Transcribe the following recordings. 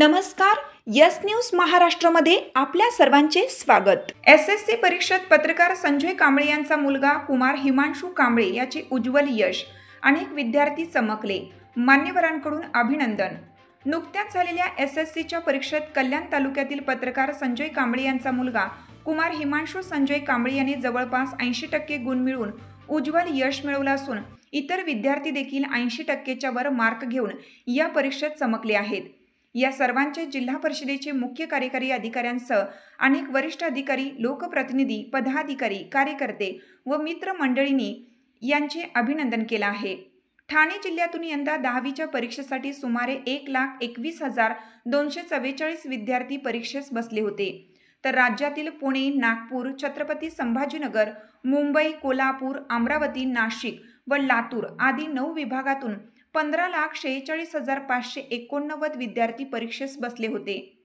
नमस्कार. Yes news महाराष्ट्रामध्ये आपल्या सर्वांचे स्वागत. एसएससी परीक्षेत पत्रकार संजय कांबळे यांचा मुलगा कुमार हिमांशू कांबळे याचे उज्ज्वल यश. अनेक विद्यार्थी चमकले. मान्यवरांकडून अभिनंदन. नुकत्याच झालेल्या एसएससीच्या परीक्षेत कल्याण तालुक्यातील पत्रकार संजय कांबळे यांचा मुलगा कुमार हिमांशू संजय कांबळे यांनी जवळपास 80% गुण मिळवून उज्ज्वल यश मिळवलं असून इतर विद्यार्थी देखील 80%च्या वर मार्क घेऊन या परीक्षेत चमकले आहेत. या सर्वांचे जिल्हा परिषदेचे मुख्य कार्यकारी अधिकाऱ्यांसह अनेक वरिष्ठ अधिकारी, लोकप्रतिनिधी, पदाधिकारी, कार्यकर्ते व मित्रमंडळींनी यांचे अभिनंदन केले आहे. ठाणे जिल्ह्यातून यंदा 10वीच्या परीक्षेसाठी सुमारे 1,21,244 विद्यार्थी परीक्षेस बसले होते. तर राज्यातील पुणे, नागपूर, छत्रपती संभाजीनगर, मुंबई, कोल्हापूर, अमरावती, नाशिक व लातूर आदी 9 विभागातून 15,46,589 विद्यार्थी परीक्षेस बसले होते.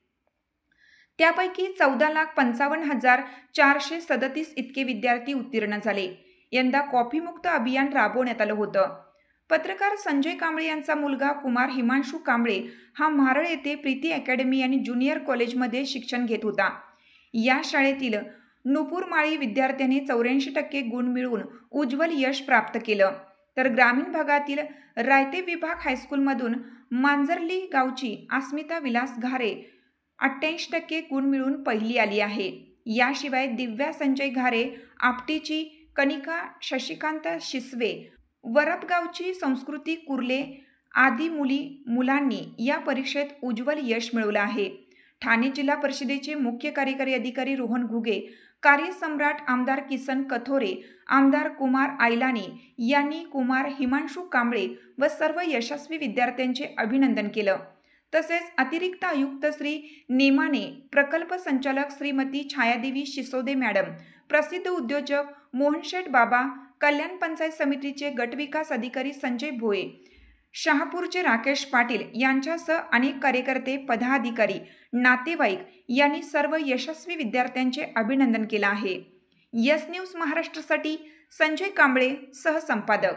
त्यापैकी 14,55,437 इतके विद्यार्थी उत्तीर्ण झाले. यंदा कॉफीमुक्त अभियान राबवण्यात आलं होतं. पत्रकार संजय कांबळे यांचा मुलगा कुमार हिमांशू कांबळे हा म्हारळ येथे प्रीती अकॅडमी आणि ज्युनियर कॉलेजमध्ये शिक्षण घेत होता. या शाळेतील नुपूर माळी विद्यार्थ्यांनी 84% गुण मिळवून उज्ज्वल यश प्राप्त केलं. तर ग्रामीण भागातील रायते विभाग हायस्कूलमधून मांजर्ली गावची अस्मिता विलास घारे 88% गुण मिळवून पहिली आली आहे. याशिवाय दिव्या संजय घारे, आपटीची कनिका शशिकांत शिसवे, वरपगावची संस्कृती कुर्ले आदी मुलांनी या परीक्षेत उज्ज्वल यश मिळवलं आहे. ठाणे जिल्हा परिषदेचे मुख्य कार्यकारी अधिकारी रोहन घुगे, कार्यसम्राट आमदार किसन कथोरे, आमदार कुमार आयलानी यांनी कुमार हिमांशू कांबळे व सर्व यशस्वी विद्यार्थ्यांचे अभिनंदन केलं. तसेच अतिरिक्त आयुक्त श्री नेमाने, प्रकल्प संचालक श्रीमती छायादेवी शिसोदे मॅडम, प्रसिद्ध उद्योजक मोहनशेठ बाबा, कल्याण पंचायत समितीचे गटविकास अधिकारी संजय भोये, शहापूरचे राकेश पाटील यांच्यासह अनेक कार्यकर्ते, पदाधिकारी, नातेवाईक यांनी सर्व यशस्वी विद्यार्थ्यांचे अभिनंदन केले आहे. यस न्यूज महाराष्ट्रासाठी संजय कांबळे, सहसंपादक.